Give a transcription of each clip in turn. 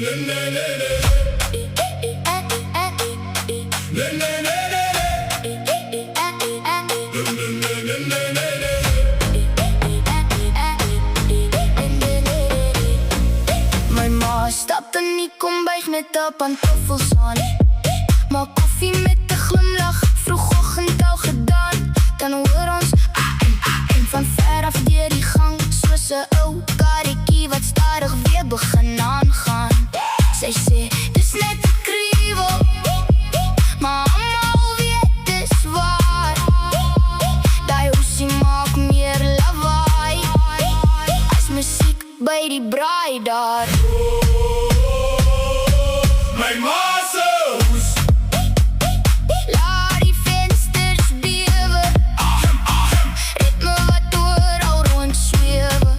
My ma stapte in die kombuis met 'n pantoffels aan. Maak koffie met 'n glimlach, vroegoggend al gedaan. Dan hoor ons en van ver af deur die gang, soos 'n ou karretjie wat stadig weer begin aangaan. Sy sê, dis net 'n kriebel, maar almal weet dis waar. Daai hoesie maak meer lawaai as musiek by die braai daar. My ma se hoes. Laat die vensters bewe, ritme wat oral rond swewe.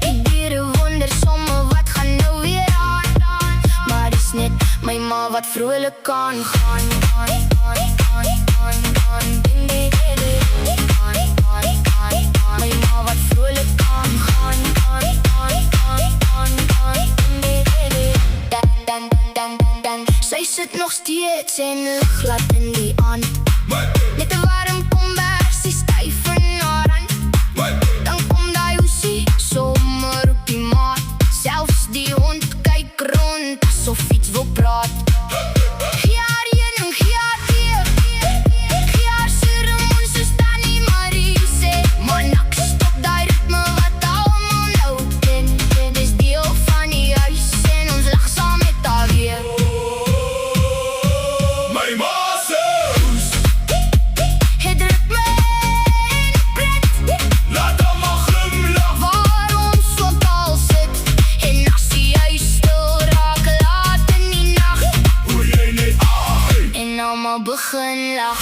Die diere wonder somme wat gaan nou weer aan. Maar dis net my ma wat vrolik kan gaan. My ma wat vrolik kan gaan. Sy sit nog steeds en lig laat in die aand. Net 'n warm kombersie styf in haar hand. Dan kom daai hoesie sommer op die maat. Selfs die hond kyk rond asof iets wil praat. Gee haar een en gee haar twee, gee haar sermoen soos Tannie Marie sê. Maar niks stop daai ritme wat almal nou ken. Dis deel van die huis en ons lag saam met haar weer. My ma se hoes. Het ritme en pret, Laat almal glimlag. waar ons ook al sit. En as die huis stil raak laat in die nag, Hoor jy net en almal begin lag.